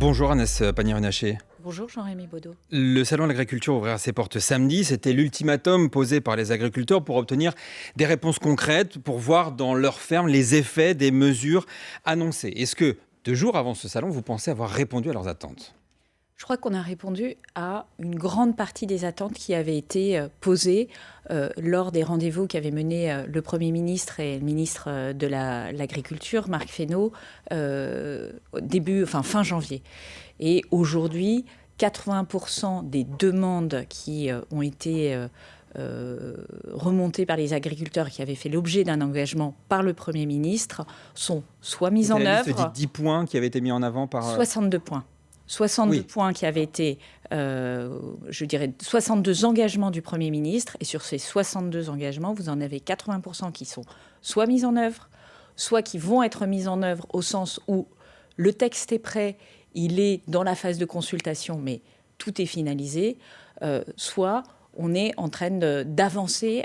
Bonjour Agnès Pannier-Runacher. Bonjour Jean-Rémy Baudot. Le salon de l'agriculture ouvrira ses portes samedi. C'était l'ultimatum posé par les agriculteurs pour obtenir des réponses concrètes, pour voir dans leurs fermes les effets des mesures annoncées. Est-ce que 2 jours avant ce salon, vous pensez avoir répondu à leurs attentes ? Je crois qu'on a répondu à une grande partie des attentes qui avaient été posées lors des rendez-vous qu'avaient menés le Premier ministre et le ministre de l'Agriculture, Marc Fesneau, fin janvier. Et aujourd'hui, 80% des demandes qui ont été remontées par les agriculteurs qui avaient fait l'objet d'un engagement par le Premier ministre sont soit mises en œuvre... La liste dit 10 points qui avaient été mis en avant par... 62 points. 62 points qui avaient été, 62 engagements du Premier ministre. Et sur ces 62 engagements, vous en avez 80% qui sont soit mis en œuvre, soit qui vont être mis en œuvre au sens où le texte est prêt, il est dans la phase de consultation, mais tout est finalisé, soit on est en train d'avancer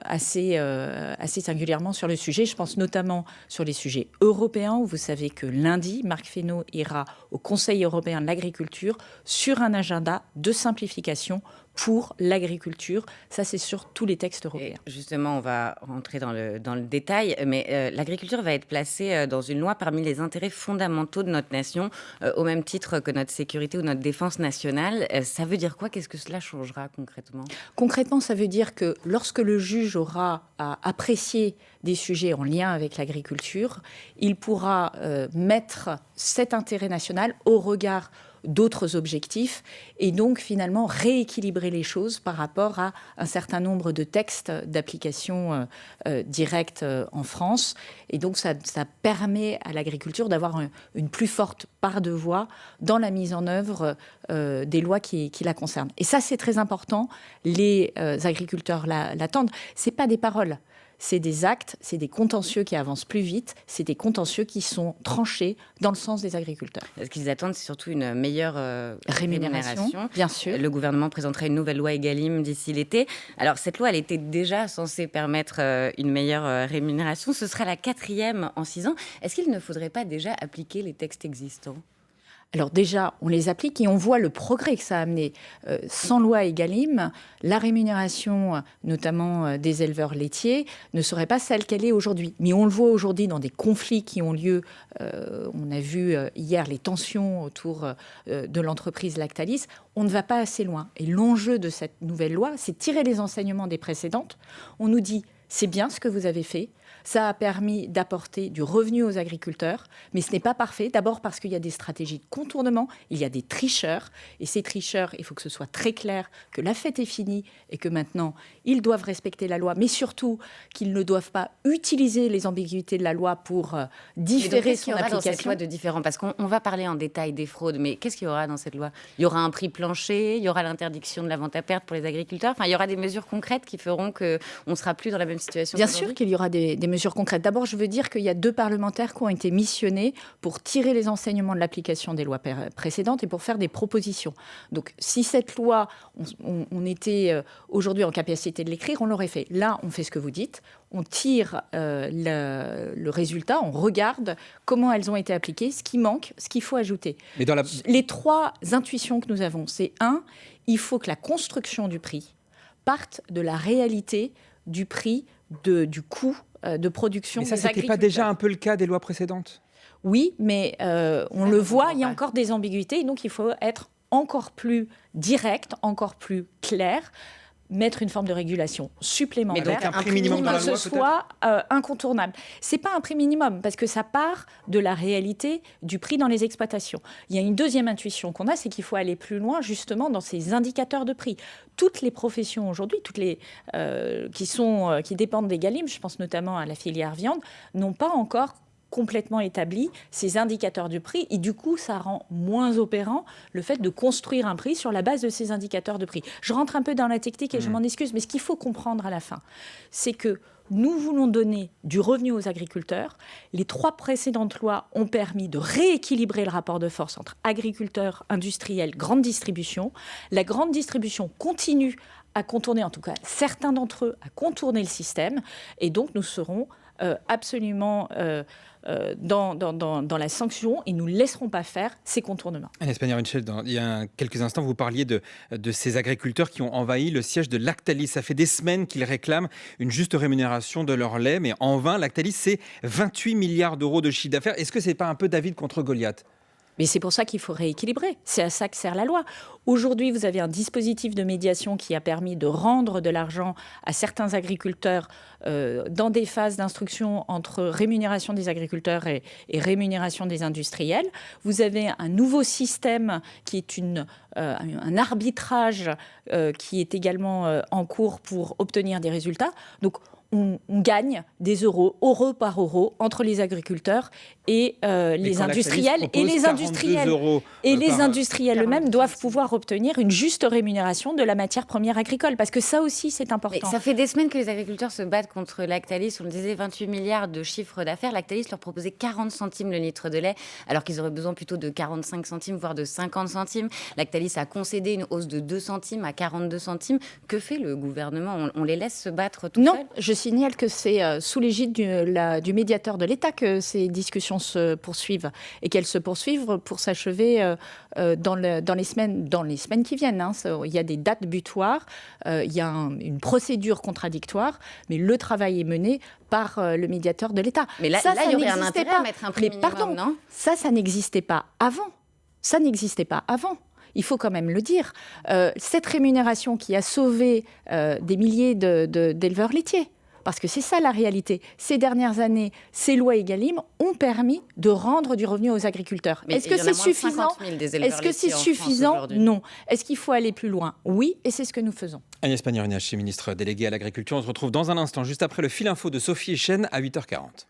assez singulièrement sur le sujet. Je pense notamment sur les sujets européens, où vous savez que lundi, Marc Fesneau ira au Conseil européen de l'agriculture sur un agenda de simplification pour l'agriculture. Ça, c'est sur tous les textes européens. Et justement, on va rentrer dans le détail, mais l'agriculture va être placée dans une loi parmi les intérêts fondamentaux de notre nation, au même titre que notre sécurité ou notre défense nationale. Ça veut dire quoi ? Qu'est-ce que cela changera concrètement ? Concrètement, ça veut dire que lorsque le juge aura à apprécier des sujets en lien avec l'agriculture, il pourra mettre cet intérêt national au regard d'autres objectifs et donc finalement rééquilibrer les choses par rapport à un certain nombre de textes d'application directe en France. Et donc ça permet à l'agriculture d'avoir une plus forte part de voix dans la mise en œuvre des lois qui la concernent. Et ça, c'est très important. Les agriculteurs l'attendent. C'est pas des paroles. C'est des actes, c'est des contentieux qui avancent plus vite, c'est des contentieux qui sont tranchés dans le sens des agriculteurs. Ce qu'ils attendent, c'est surtout une meilleure rémunération. Bien sûr. Le gouvernement présentera une nouvelle loi Egalim d'ici l'été. Alors, cette loi, elle était déjà censée permettre une meilleure rémunération. Ce sera la 4e en 6 ans. Est-ce qu'il ne faudrait pas déjà appliquer les textes existants ? Alors déjà, on les applique et on voit le progrès que ça a amené. Sans loi Egalim, la rémunération, notamment des éleveurs laitiers, ne serait pas celle qu'elle est aujourd'hui. Mais on le voit aujourd'hui dans des conflits qui ont lieu. On a vu hier les tensions autour de l'entreprise Lactalis. On ne va pas assez loin. Et l'enjeu de cette nouvelle loi, c'est tirer les enseignements des précédentes. On nous dit, c'est bien ce que vous avez fait. Ça a permis d'apporter du revenu aux agriculteurs, mais ce n'est pas parfait. D'abord parce qu'il y a des stratégies de contournement, il y a des tricheurs. Et ces tricheurs, il faut que ce soit très clair que la fête est finie et que maintenant, ils doivent respecter la loi, mais surtout qu'ils ne doivent pas utiliser les ambiguïtés de la loi pour différer son application. Qu'est-ce qu'il y aura dans cette loi de différent ? Parce qu'on va parler en détail des fraudes, mais qu'est-ce qu'il y aura dans cette loi ? Il y aura un prix plancher, il y aura l'interdiction de la vente à perte pour les agriculteurs. Enfin, il y aura des mesures concrètes qui feront qu'on ne sera plus dans la même situation. Bien sûr qu'il y aura des mesures concrètes. D'abord, je veux dire qu'il y a 2 parlementaires qui ont été missionnés pour tirer les enseignements de l'application des lois précédentes et pour faire des propositions. Donc, si cette loi, on était aujourd'hui en capacité de l'écrire, on l'aurait fait. Là, on fait ce que vous dites. On tire le résultat, on regarde comment elles ont été appliquées, ce qui manque, ce qu'il faut ajouter. Mais les 3 intuitions que nous avons, c'est 1, il faut que la construction du prix parte de la réalité du prix, du coût de production. Mais ça, ce n'était pas déjà un peu le cas des lois précédentes ? Oui, mais on le voit, il y a encore des ambiguïtés, et donc il faut être encore plus direct, encore plus clair, mettre une forme de régulation supplémentaire. Mais donc un prix minimum dans la loi, que ce soit incontournable. C'est pas un prix minimum, parce que ça part de la réalité du prix dans les exploitations. Il y a une deuxième intuition qu'on a, c'est qu'il faut aller plus loin, justement, dans ces indicateurs de prix. Toutes les professions aujourd'hui, toutes les qui dépendent d'Egalim, je pense notamment à la filière viande, n'ont pas encore complètement établi ces indicateurs de prix et du coup ça rend moins opérant le fait de construire un prix sur la base de ces indicateurs de prix. Je rentre un peu dans la technique et je m'en excuse, mais ce qu'il faut comprendre à la fin, c'est que nous voulons donner du revenu aux agriculteurs. Les 3 précédentes lois ont permis de rééquilibrer le rapport de force entre agriculteurs, industriels, grande distribution. La grande distribution continue à contourner, en tout cas certains d'entre eux, à contourner le système. Et donc nous serons absolument dans la sanction et nous ne laisserons pas faire ces contournements. Agnès Pannier-Runacher, il y a quelques instants, vous parliez de ces agriculteurs qui ont envahi le siège de Lactalis. Ça fait des semaines qu'ils réclament une juste rémunération de leur lait, mais en vain. Lactalis, c'est 28 milliards d'euros de chiffre d'affaires. Est-ce que ce n'est pas un peu David contre Goliath ? Mais c'est pour ça qu'il faut rééquilibrer. C'est à ça que sert la loi. Aujourd'hui, vous avez un dispositif de médiation qui a permis de rendre de l'argent à certains agriculteurs dans des phases d'instruction entre rémunération des agriculteurs et rémunération des industriels. Vous avez un nouveau système qui est un arbitrage qui est également en cours pour obtenir des résultats. Donc, on gagne des euros, euro par euro, entre les agriculteurs et les industriels. Et les industriels eux-mêmes doivent pouvoir obtenir une juste rémunération de la matière première agricole. Parce que ça aussi, c'est important. Mais ça fait des semaines que les agriculteurs se battent contre Lactalis. On le disait, 28 milliards de chiffre d'affaires. Lactalis leur proposait 40 centimes le litre de lait, alors qu'ils auraient besoin plutôt de 45 centimes, voire de 50 centimes. Lactalis a concédé une hausse de 2 centimes à 42 centimes. Que fait le gouvernement ? On les laisse se battre tout seuls ? Non, je signale que c'est sous l'égide du médiateur de l'État que ces discussions se poursuivent et qu'elles se poursuivent pour s'achever dans les semaines qui viennent. Il y a des dates butoirs, il y a une procédure contradictoire, mais le travail est mené par le médiateur de l'État. Mais là, il y aurait un intérêt à mettre un prix minimum, non ? Ça n'existait pas avant. Ça n'existait pas avant. Il faut quand même le dire. Cette rémunération qui a sauvé des milliers d'éleveurs laitiers, parce que c'est ça la réalité. Ces dernières années, ces lois Egalim ont permis de rendre du revenu aux agriculteurs. Mais est-ce que c'est suffisant ? Est-ce que c'est suffisant ? Non. Est-ce qu'il faut aller plus loin ? Oui, et c'est ce que nous faisons. Agnès Pannier-Runacher, ministre déléguée à l'agriculture. On se retrouve dans un instant, juste après le fil info de Sophie Echen à 8h40.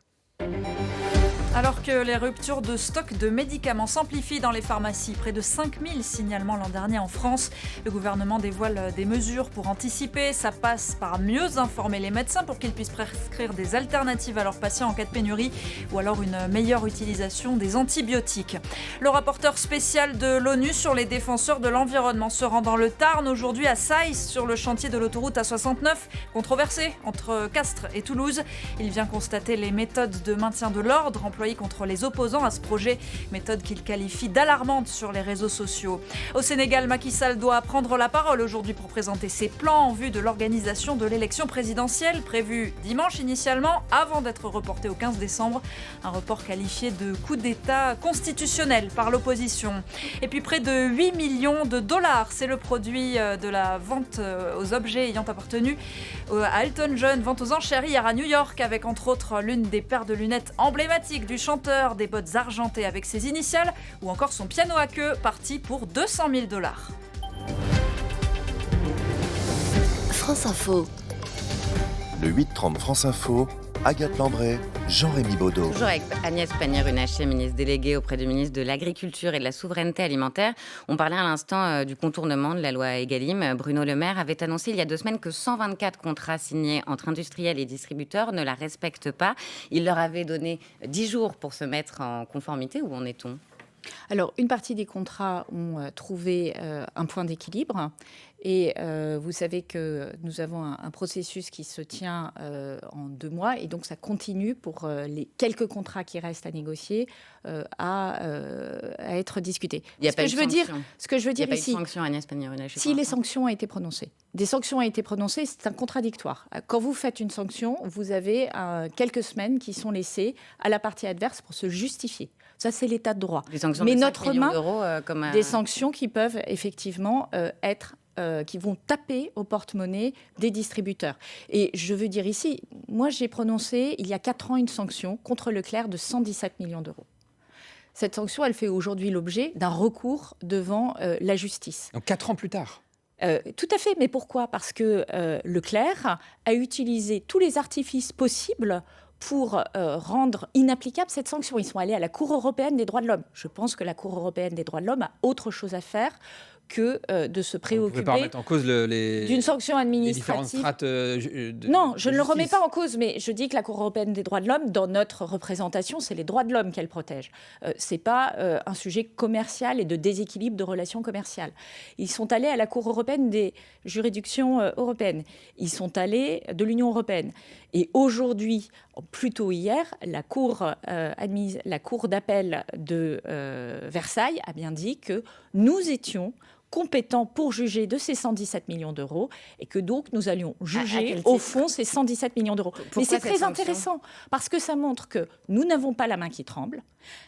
Alors que les ruptures de stock de médicaments s'amplifient dans les pharmacies, près de 5000 signalements l'an dernier en France, le gouvernement dévoile des mesures pour anticiper. Ça passe par mieux informer les médecins pour qu'ils puissent prescrire des alternatives à leurs patients en cas de pénurie ou alors une meilleure utilisation des antibiotiques. Le rapporteur spécial de l'ONU sur les défenseurs de l'environnement se rend dans le Tarn aujourd'hui à Saïs sur le chantier de l'autoroute A69, controversé entre Castres et Toulouse. Il vient constater les méthodes de maintien de l'ordre employées contre les opposants à ce projet, méthode qu'il qualifie d'alarmante sur les réseaux sociaux. Au Sénégal, Macky Sall doit prendre la parole aujourd'hui pour présenter ses plans en vue de l'organisation de l'élection présidentielle prévue dimanche initialement, avant d'être reportée au 15 décembre. Un report qualifié de coup d'État constitutionnel par l'opposition. Et puis près de 8 millions de dollars, c'est le produit de la vente aux objets ayant appartenu à Elton John, vente aux enchères hier à New York, avec entre autres l'une des paires de lunettes emblématiques du chanteur, des bottes argentées avec ses initiales ou encore son piano à queue parti pour 200 000 $. France Info. Le 8-30 France Info, Agathe Lambray, Jean-Rémy Baudot. Toujours avec Agnès Pannier-Runacher, ministre déléguée auprès du ministre de l'Agriculture et de la Souveraineté alimentaire. On parlait à l'instant du contournement de la loi Egalim. Bruno Le Maire avait annoncé il y a 2 semaines que 124 contrats signés entre industriels et distributeurs ne la respectent pas. Il leur avait donné 10 jours pour se mettre en conformité. Où en est-on ? Alors, une partie des contrats ont trouvé un point d'équilibre. Et vous savez que nous avons un processus qui se tient en 2 mois. Et donc, ça continue pour les quelques contrats qui restent à négocier à être discutés. Il n'y a pas eu de sanction. Ce que je veux dire ici, il n'y a pas eu de sanction, Agnès Pannier-Runacher. Si les sanctions ont été prononcées, des sanctions ont été prononcées, c'est un contradictoire. Quand vous faites une sanction, vous avez quelques semaines qui sont laissées à la partie adverse pour se justifier. Ça, c'est l'état de droit. Des sanctions Mais de 5 notre millions main, d'euros, des sanctions qui peuvent effectivement être qui vont taper au porte-monnaie des distributeurs. Et je veux dire ici, moi j'ai prononcé il y a 4 ans une sanction contre Leclerc de 117 millions d'euros. Cette sanction, elle fait aujourd'hui l'objet d'un recours devant la justice. Donc 4 ans plus tard. Tout à fait, mais pourquoi ? Parce que Leclerc a utilisé tous les artifices possibles pour rendre inapplicable cette sanction. Ils sont allés à la Cour européenne des droits de l'homme. Je pense que la Cour européenne des droits de l'homme a autre chose à faire que de se préoccuper remettre en cause d'une sanction administrative. Non, je ne le remets pas en cause, mais je dis que la Cour européenne des droits de l'homme, dans notre représentation, c'est les droits de l'homme qu'elle protège. Ce n'est pas un sujet commercial et de déséquilibre de relations commerciales. Ils sont allés à la Cour européenne des juridictions européennes. Ils sont allés de l'Union européenne. Et aujourd'hui, Plutôt hier, la cour d'appel de Versailles a bien dit que nous étions compétents pour juger de ces 117 millions d'euros et que donc nous allions juger au fond ces 117 millions d'euros. Mais c'est très intéressant parce que ça montre que nous n'avons pas la main qui tremble,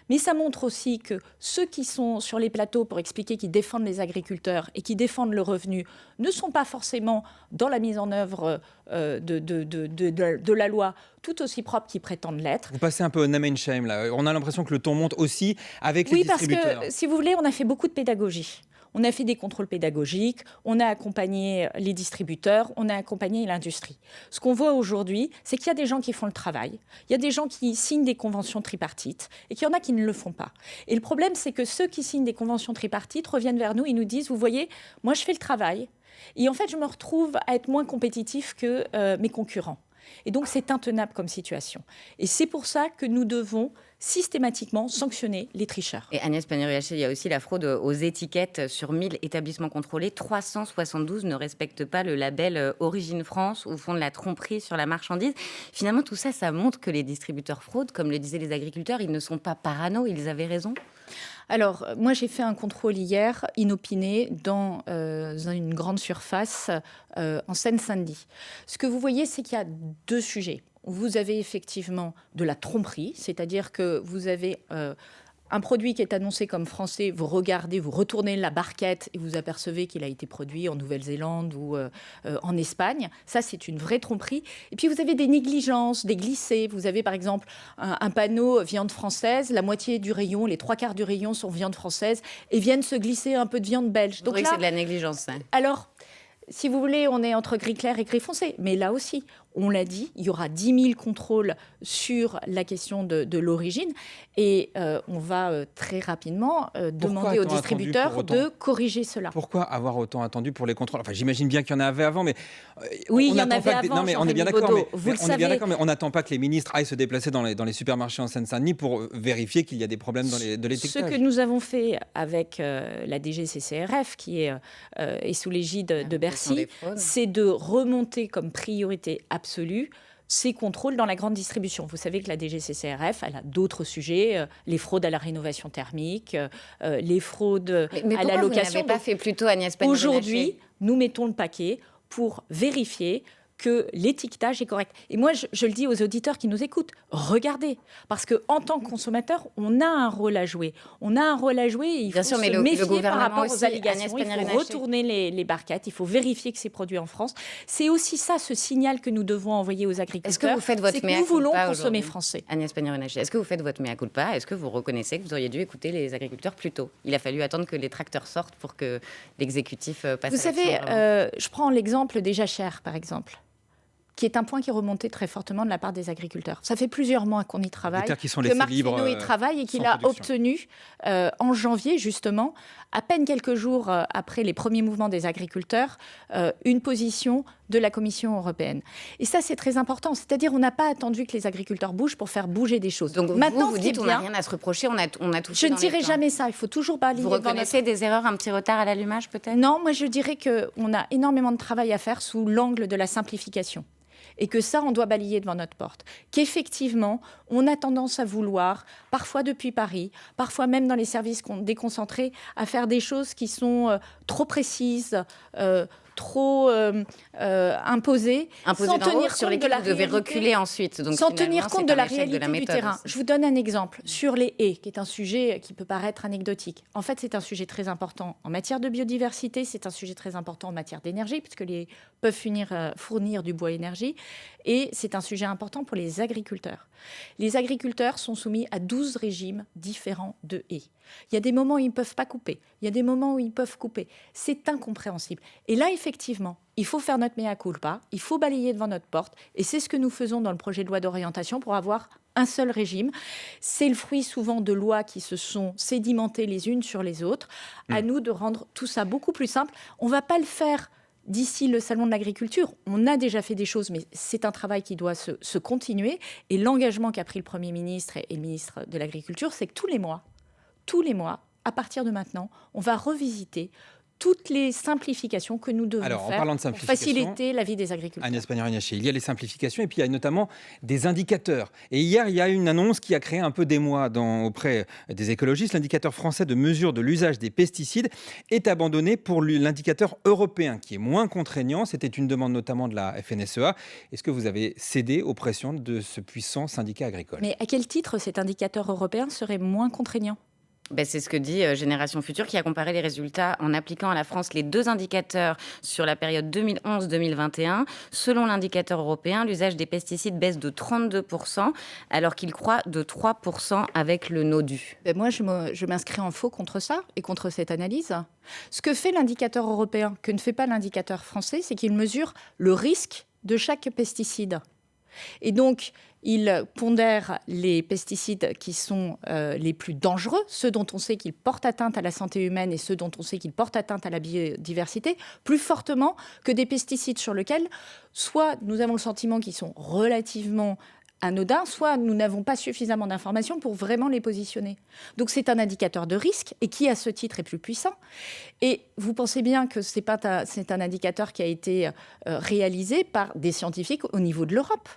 mais ça montre aussi que ceux qui sont sur les plateaux pour expliquer qu'ils défendent les agriculteurs et qui défendent le revenu ne sont pas forcément dans la mise en œuvre de la loi tout aussi propre qu'ils prétendent l'être. Vous passez un peu au name and shame là. On a l'impression que le ton monte aussi avec les distributeurs. Oui, parce que si vous voulez, on a fait beaucoup de pédagogie. On a fait des contrôles pédagogiques, on a accompagné les distributeurs, on a accompagné l'industrie. Ce qu'on voit aujourd'hui, c'est qu'il y a des gens qui font le travail, il y a des gens qui signent des conventions tripartites et qu'il y en a qui ne le font pas. Et le problème, c'est que ceux qui signent des conventions tripartites reviennent vers nous et nous disent, vous voyez, moi je fais le travail et en fait je me retrouve à être moins compétitif que mes concurrents. Et donc, c'est intenable comme situation. Et c'est pour ça que nous devons systématiquement sanctionner les tricheurs. Et Agnès Pannier-Runacher, il y a aussi la fraude aux étiquettes. Sur 1000 établissements contrôlés, 372 ne respectent pas le label Origine France ou font de la tromperie sur la marchandise. Finalement, tout ça, ça montre que les distributeurs fraudent. Comme le disaient les agriculteurs, ils ne sont pas parano, ils avaient raison. Alors, moi, j'ai fait un contrôle hier, inopiné, dans une grande surface en Seine-Saint-Denis. Ce que vous voyez, c'est qu'il y a deux sujets. Vous avez effectivement de la tromperie, c'est-à-dire que vous avez un produit qui est annoncé comme français, vous regardez, vous retournez la barquette et vous apercevez qu'il a été produit en Nouvelle-Zélande ou en Espagne. Ça, c'est une vraie tromperie. Et puis, vous avez des négligences, des glissés. Vous avez, par exemple, un panneau viande française. La moitié du rayon, les 3/4 du rayon sont viande française et viennent se glisser un peu de viande belge. Donc là, c'est de la négligence. Ça. Alors, si vous voulez, on est entre gris clair et gris foncé. Mais là aussi, on l'a dit, il y aura 10 000 contrôles sur la question de l'origine. Et on va très rapidement demander aux distributeurs de corriger cela. Pourquoi avoir autant attendu pour les contrôles ? Enfin, j'imagine bien qu'il y en avait avant, mais... oui, il y en avait avant, non, mais on est bien d'accord, mais on n'attend pas que les ministres aillent se déplacer dans les supermarchés en Seine-Saint-Denis pour vérifier qu'il y a des problèmes de l'étiquetage. Ce que nous avons fait avec la DGCCRF, qui est sous l'égide de Bercy, c'est de remonter comme priorité absolue ces contrôles dans la grande distribution. Vous savez que la DGCCRF, elle a d'autres sujets, les fraudes à la rénovation thermique, les fraudes à la location. Vous n'avez pas fait plus tôt, Agnès Pannier-Runacher ? Aujourd'hui, nous mettons le paquet pour vérifier que l'étiquetage est correct. Et moi, je le dis aux auditeurs qui nous écoutent, regardez, parce qu'en tant que consommateur, on a un rôle à jouer. On a un rôle à jouer et il faut se méfier par rapport aux allégations. Il faut retourner les barquettes, il faut vérifier que c'est produit en France. C'est aussi ça, ce signal que nous devons envoyer aux agriculteurs. Est-ce que vous faites votre mea culpa ? Nous voulons consommer français. Agnès Pannier-Runacher, est-ce que vous faites votre mea culpa ? Est-ce que vous reconnaissez que vous auriez dû écouter les agriculteurs plus tôt ? Il a fallu attendre que les tracteurs sortent pour que l'exécutif passe à l'action. Vous savez, je prends l'exemple des jachères, par exemple, qui est un point qui est remonté très fortement de la part des agriculteurs. Ça fait plusieurs mois qu'on y travaille, que Marc Fesneau y travaille et qu'il a obtenu en janvier, justement, à peine quelques jours après les premiers mouvements des agriculteurs, une position de la Commission européenne. Et ça, c'est très important. C'est-à-dire, on n'a pas attendu que les agriculteurs bougent pour faire bouger des choses. Donc maintenant, vous dites, on n'a rien à se reprocher, on a touché. Je ne dirais jamais ça. Il faut toujours balayer. Vous reconnaissez des erreurs, un petit retard à l'allumage, peut-être ? Non, moi, je dirais qu'on a énormément de travail à faire sous l'angle de la simplification. Et que ça, on doit balayer devant notre porte. Qu'effectivement, on a tendance à vouloir, parfois depuis Paris, parfois même dans les services déconcentrés, à faire des choses qui sont trop précises, trop imposées, sans tenir compte de la réalité. Vous devez reculer ensuite. Donc sans tenir compte de la réalité du terrain. Je vous donne un exemple sur les haies, qui est un sujet qui peut paraître anecdotique. En fait, c'est un sujet très important en matière de biodiversité, c'est un sujet très important en matière d'énergie, puisque les haies peuvent fournir du bois énergie, et c'est un sujet important pour les agriculteurs. Les agriculteurs sont soumis à 12 régimes différents de haies. Il y a des moments où ils ne peuvent pas couper, il y a des moments où ils peuvent couper. C'est incompréhensible. Et là, effectivement, il faut faire notre mea culpa, il faut balayer devant notre porte, et c'est ce que nous faisons dans le projet de loi d'orientation pour avoir un seul régime. C'est le fruit souvent de lois qui se sont sédimentées les unes sur les autres. À nous de rendre tout ça beaucoup plus simple. On ne va pas le faire d'ici le Salon de l'agriculture. On a déjà fait des choses, mais c'est un travail qui doit se continuer. Et l'engagement qu'a pris le Premier ministre et le ministre de l'Agriculture, c'est que tous les mois, à partir de maintenant, on va revisiter toutes les simplifications que nous devons Alors, en faire parlant de pour simplification, faciliter la vie des agriculteurs. Agnès Pannier-Runacher, il y a les simplifications et puis il y a notamment des indicateurs. Et hier, il y a une annonce qui a créé un peu d'émoi auprès des écologistes. L'indicateur français de mesure de l'usage des pesticides est abandonné pour l'indicateur européen qui est moins contraignant. C'était une demande notamment de la FNSEA. Est-ce que vous avez cédé aux pressions de ce puissant syndicat agricole ? Mais à quel titre cet indicateur européen serait moins contraignant ? C'est ce que dit Génération Future qui a comparé les résultats en appliquant à la France les 2 indicateurs sur la période 2011-2021. Selon l'indicateur européen, l'usage des pesticides baisse de 32% alors qu'il croît de 3% avec le NODU. Moi, je m'inscris en faux contre ça et contre cette analyse. Ce que fait l'indicateur européen, que ne fait pas l'indicateur français, c'est qu'il mesure le risque de chaque pesticide. Et donc, il pondère les pesticides qui sont les plus dangereux, ceux dont on sait qu'ils portent atteinte à la santé humaine et ceux dont on sait qu'ils portent atteinte à la biodiversité, plus fortement que des pesticides sur lesquels, soit nous avons le sentiment qu'ils sont relativement anodins, soit nous n'avons pas suffisamment d'informations pour vraiment les positionner. Donc c'est un indicateur de risque et qui, à ce titre, est plus puissant. Et vous pensez bien que c'est un indicateur qui a été réalisé par des scientifiques au niveau de l'Europe.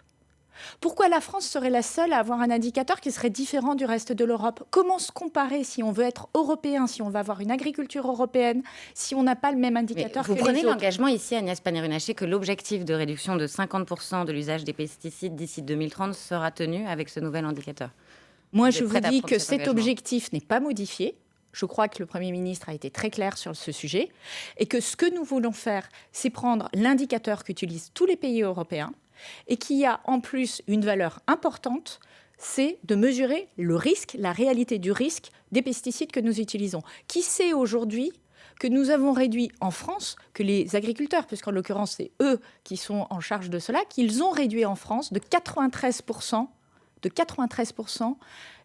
Pourquoi la France serait la seule à avoir un indicateur qui serait différent du reste de l'Europe ? Comment se comparer si on veut être européen, si on veut avoir une agriculture européenne, si on n'a pas le même indicateur que les autres ? Vous prenez l'engagement ici, Agnès Pannier-Runacher, que l'objectif de réduction de 50% de l'usage des pesticides d'ici 2030 sera tenu avec ce nouvel indicateur ? Moi, je vous dis que cet objectif n'est pas modifié. Je crois que le Premier ministre a été très clair sur ce sujet et que ce que nous voulons faire, c'est prendre l'indicateur qu'utilisent tous les pays européens et qui a en plus une valeur importante, c'est de mesurer le risque, la réalité du risque des pesticides que nous utilisons. Qui sait aujourd'hui que nous avons réduit en France, que les agriculteurs, puisqu'en l'occurrence c'est eux qui sont en charge de cela, qu'ils ont réduit en France de 93%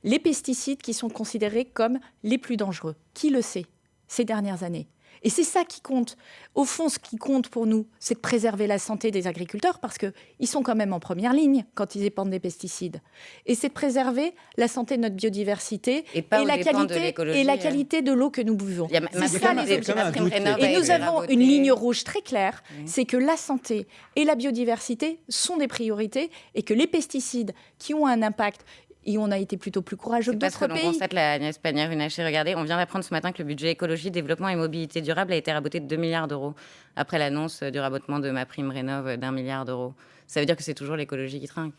les pesticides qui sont considérés comme les plus dangereux. Qui le sait ces dernières années ? Et c'est ça qui compte. Au fond, ce qui compte pour nous, c'est de préserver la santé des agriculteurs parce qu'ils sont quand même en première ligne quand ils épandent des pesticides. Et c'est de préserver la santé de notre biodiversité et la qualité de l'eau que nous buvons. C'est ça les objectifs. Et nous avons une ligne rouge très claire, c'est que la santé et la biodiversité sont des priorités et que les pesticides qui ont un impact... Et on a été plutôt plus courageux que d'autres pays. Parce que l'on constate, la Agnès Pannier-Runacher, regardez, on vient d'apprendre ce matin que le budget écologie, développement et mobilité durable a été raboté de 2 milliards d'euros après l'annonce du rabotement de MaPrimeRénov' d'1 milliard d'euros. Ça veut dire que c'est toujours l'écologie qui trinque.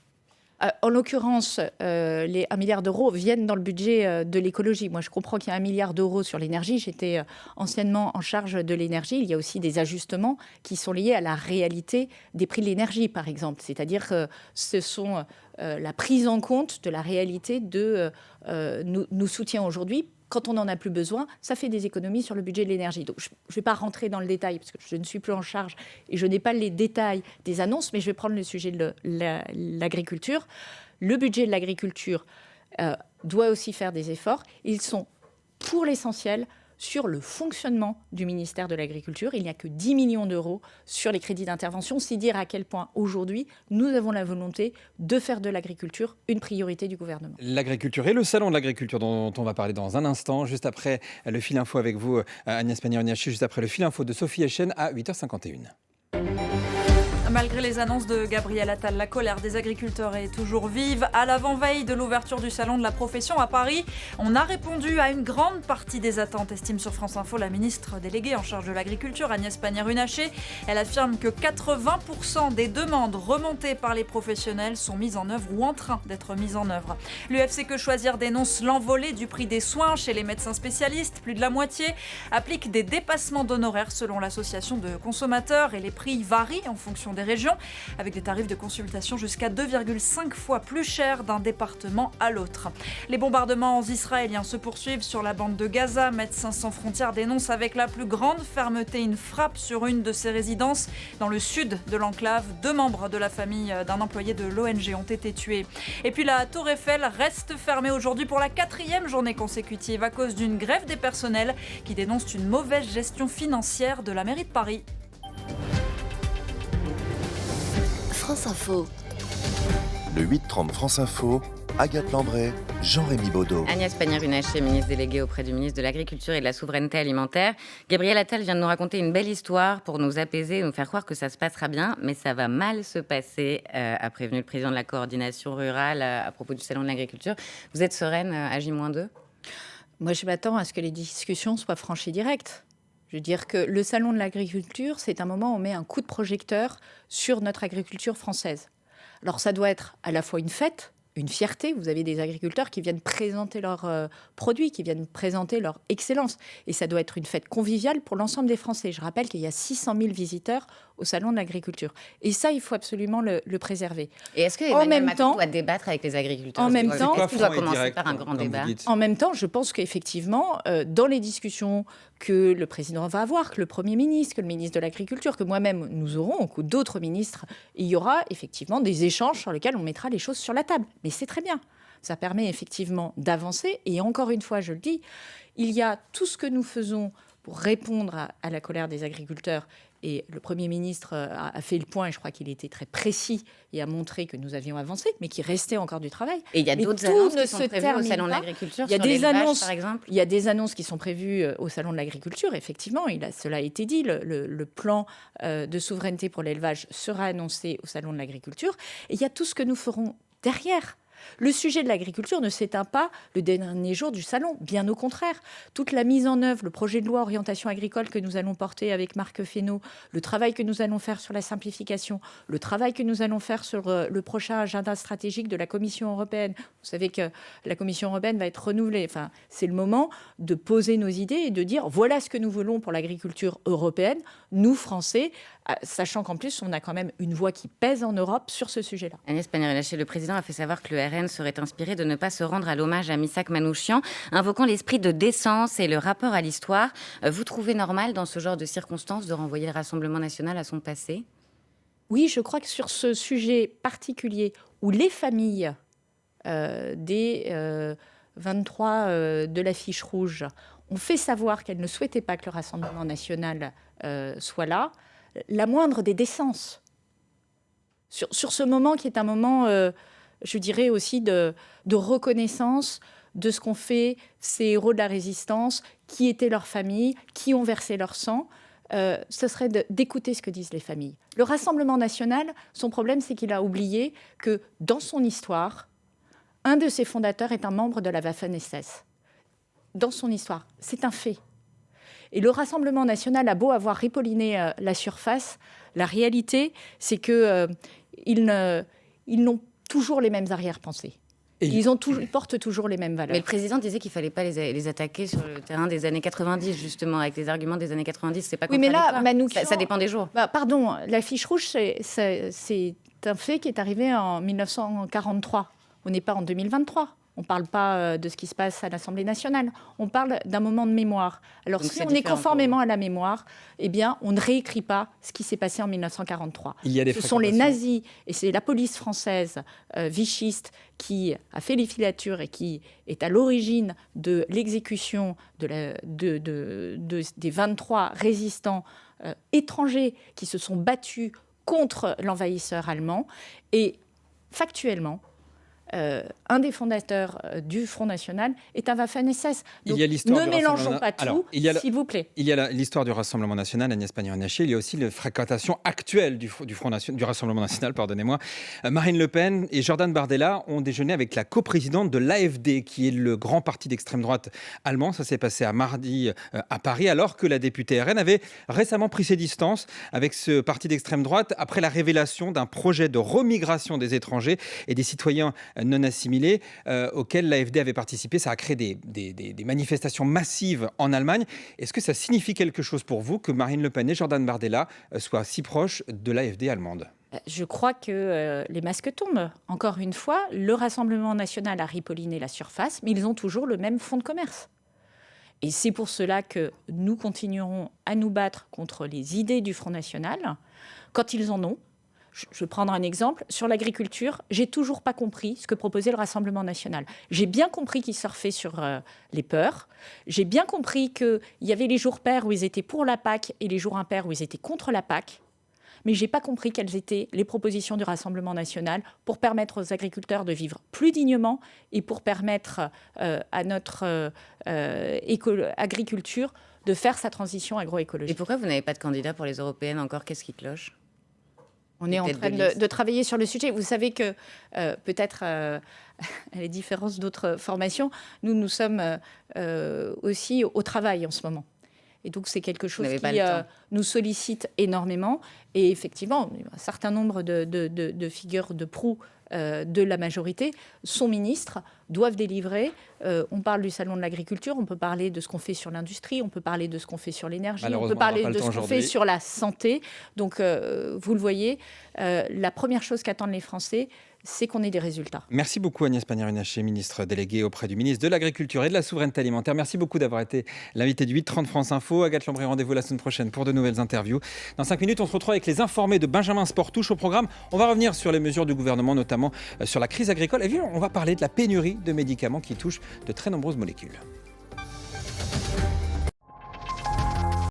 En l'occurrence, les 1 milliard d'euros viennent dans le budget de l'écologie. Moi, je comprends qu'il y a 1 milliard d'euros sur l'énergie. J'étais anciennement en charge de l'énergie. Il y a aussi des ajustements qui sont liés à la réalité des prix de l'énergie, par exemple. C'est-à-dire que ce sont la prise en compte de la réalité de nos soutiens aujourd'hui. Quand on n'en a plus besoin, ça fait des économies sur le budget de l'énergie. Donc, je ne vais pas rentrer dans le détail parce que je ne suis plus en charge et je n'ai pas les détails des annonces, mais je vais prendre le sujet de l'agriculture. Le budget de l'agriculture doit aussi faire des efforts. Ils sont, pour l'essentiel, sur le fonctionnement du ministère de l'Agriculture. Il n'y a que 10 millions d'euros sur les crédits d'intervention. C'est dire à quel point, aujourd'hui, nous avons la volonté de faire de l'agriculture une priorité du gouvernement. L'agriculture et le salon de l'agriculture dont on va parler dans un instant, juste après le fil info avec vous, Agnès Pannier-Runacher, juste après le fil info de Sophie Echen à 8h51. Malgré les annonces de Gabriel Attal, la colère des agriculteurs est toujours vive. À l'avant-veille de l'ouverture du salon de la profession à Paris, on a répondu à une grande partie des attentes, estime sur France Info la ministre déléguée en charge de l'agriculture, Agnès Pannier-Runacher. Elle affirme que 80% des demandes remontées par les professionnels sont mises en œuvre ou en train d'être mises en œuvre. L'UFC Que Choisir dénonce l'envolée du prix des soins chez les médecins spécialistes. Plus de la moitié applique des dépassements d'honoraires selon l'association de consommateurs et les prix varient en fonction des régions, avec des tarifs de consultation jusqu'à 2,5 fois plus chers d'un département à l'autre. Les bombardements israéliens se poursuivent sur la bande de Gaza. Médecins sans frontières dénonce avec la plus grande fermeté une frappe sur une de ses résidences dans le sud de l'enclave. 2 membres de la famille d'un employé de l'ONG ont été tués. Et puis la Tour Eiffel reste fermée aujourd'hui pour la 4e journée consécutive à cause d'une grève des personnels qui dénoncent une mauvaise gestion financière de la mairie de Paris. France Info. Le 8-30 France Info, Agathe Lambray, Jean-Rémy Baudot. Agnès Pannier-Runacher, ministre déléguée auprès du ministre de l'Agriculture et de la Souveraineté Alimentaire. Gabriel Attal vient de nous raconter une belle histoire pour nous apaiser, nous faire croire que ça se passera bien, mais ça va mal se passer, a prévenu le président de la coordination rurale à propos du Salon de l'Agriculture. Vous êtes sereine à J-2 ? Moi, je m'attends à ce que les discussions soient franches et directes. Je veux dire que le Salon de l'Agriculture, c'est un moment où on met un coup de projecteur sur notre agriculture française. Alors, ça doit être à la fois une fête, une fierté. Vous avez des agriculteurs qui viennent présenter leurs produits, qui viennent présenter leur excellence. Et ça doit être une fête conviviale pour l'ensemble des Français. Je rappelle qu'il y a 600 000 visiteurs au Salon de l'Agriculture. Et ça, il faut absolument le préserver. Et est-ce que Emmanuel Macron doit débattre avec les agriculteurs ? En même temps, est-ce qu'il doit commencer par un grand débat ? En même temps, je pense qu'effectivement, dans les discussions que le président va avoir, que le Premier ministre, que le ministre de l'Agriculture, que moi-même nous aurons, ou que d'autres ministres, il y aura effectivement des échanges sur lesquels on mettra les choses sur la table. Mais c'est très bien. Ça permet effectivement d'avancer. Et encore une fois, je le dis, il y a tout ce que nous faisons pour répondre à la colère des agriculteurs. Et le Premier ministre a fait le point, et je crois qu'il était très précis et a montré que nous avions avancé, mais qu'il restait encore du travail. Et il y a d'autres annonces qui sont prévues au Salon de l'Agriculture, sur l'élevage, par exemple ? Il y a des annonces qui sont prévues au Salon de l'Agriculture, effectivement. Cela a été dit, le plan de souveraineté pour l'élevage sera annoncé au Salon de l'Agriculture. Et il y a tout ce que nous ferons derrière. Le sujet de l'agriculture ne s'éteint pas le dernier jour du salon, bien au contraire. Toute la mise en œuvre, le projet de loi orientation agricole que nous allons porter avec Marc Fesneau, le travail que nous allons faire sur la simplification, le travail que nous allons faire sur le prochain agenda stratégique de la Commission européenne. Vous savez que la Commission européenne va être renouvelée. Enfin, c'est le moment de poser nos idées et de dire voilà ce que nous voulons pour l'agriculture européenne, nous Français, sachant qu'en plus on a quand même une voix qui pèse en Europe sur ce sujet-là. Agnès Pannier-Runacher, le président a fait savoir que le RN serait inspiré de ne pas se rendre à l'hommage à Missak Manouchian, invoquant l'esprit de décence et le rapport à l'histoire. Vous trouvez normal, dans ce genre de circonstances, de renvoyer le Rassemblement national à son passé ? Oui, je crois que sur ce sujet particulier, où les familles des 23 de la fiche rouge ont fait savoir qu'elles ne souhaitaient pas que le Rassemblement national soit là, la moindre des décences. Sur ce moment qui est un moment, je dirais aussi, de reconnaissance de ce qu'ont fait ces héros de la résistance, qui étaient leurs familles, qui ont versé leur sang. Ce serait d'écouter ce que disent les familles. Le Rassemblement national, son problème, c'est qu'il a oublié que dans son histoire, un de ses fondateurs est un membre de la Waffen-SS. Dans son histoire, c'est un fait. Et le Rassemblement national a beau avoir ripolliné la surface, la réalité, c'est qu'ils n'ont toujours les mêmes arrière-pensées. Ils portent toujours les mêmes valeurs. Mais le président disait qu'il ne fallait pas les attaquer sur le terrain des années 90, justement, avec les arguments des années 90. C'est pas contradictoire. Oui, mais là, ça dépend des jours. Pardon, la fiche rouge, c'est un fait qui est arrivé en 1943. On n'est pas en 2023. On ne parle pas de ce qui se passe à l'Assemblée nationale. On parle d'un moment de mémoire. Alors, donc, si on est conformément à la mémoire, eh bien, on ne réécrit pas ce qui s'est passé en 1943. Ce sont les nazis et c'est la police française vichiste qui a fait les filatures et qui est à l'origine de l'exécution des 23 résistants étrangers qui se sont battus contre l'envahisseur allemand. Et factuellement, un des fondateurs du Front National est un Waffen-SS. Donc, ne mélangeons pas tout, s'il vous plaît. Il y a l'histoire du Rassemblement national, Agnès Pannier-Runacher. Il y a aussi la fréquentation actuelle du Rassemblement national. Pardonnez-moi. Marine Le Pen et Jordan Bardella ont déjeuné avec la coprésidente de l'AfD, qui est le grand parti d'extrême droite allemand. Ça s'est passé à mardi à Paris, alors que la députée RN avait récemment pris ses distances avec ce parti d'extrême droite après la révélation d'un projet de remigration des étrangers et des citoyens non assimilés auxquels l'AfD avait participé. Ça a créé des manifestations massives en Allemagne. Est-ce que ça signifie quelque chose pour vous que Marine Le Pen et Jordan Bardella soient si proches de l'AfD allemande ? Je crois que les masques tombent. Encore une fois, le Rassemblement national a ripolliné la surface, mais ils ont toujours le même fonds de commerce. Et c'est pour cela que nous continuerons à nous battre contre les idées du Front National quand ils en ont. Je vais prendre un exemple. Sur l'agriculture, j'ai toujours pas compris ce que proposait le Rassemblement national. J'ai bien compris qu'ils surfaient sur les peurs. J'ai bien compris qu'il y avait les jours pairs où ils étaient pour la PAC et les jours impairs où ils étaient contre la PAC. mais je n'ai pas compris quelles étaient les propositions du Rassemblement national pour permettre aux agriculteurs de vivre plus dignement et pour permettre à notre agriculture de faire sa transition agroécologique. Et pourquoi vous n'avez pas de candidat pour les européennes encore? Qu'est-ce qui cloche? On est en train de travailler sur le sujet. Vous savez que peut-être, à la différence d'autres formations, nous sommes aussi au travail en ce moment. Et donc, c'est quelque chose qui nous sollicite énormément. Et effectivement, un certain nombre de figures de proue de la majorité sont ministres, doivent délivrer. On parle du salon de l'agriculture, on peut parler de ce qu'on fait sur l'industrie, on peut parler de ce qu'on fait sur l'énergie, on peut parler de ce qu'on fait sur la santé. Donc, vous le voyez, la première chose qu'attendent les Français, c'est qu'on ait des résultats. Merci beaucoup Agnès Pannier-Runacher, ministre déléguée auprès du ministre de l'Agriculture et de la Souveraineté Alimentaire. Merci beaucoup d'avoir été l'invité du 8h30 France Info. Agathe Lambré, rendez-vous la semaine prochaine pour de nouvelles interviews. Dans 5 minutes, on se retrouve avec les informés de Benjamin Sportouche au programme. On va revenir sur les mesures du gouvernement, notamment sur la crise agricole. Et puis, on va parler de la pénurie de médicaments qui touche de très nombreuses molécules.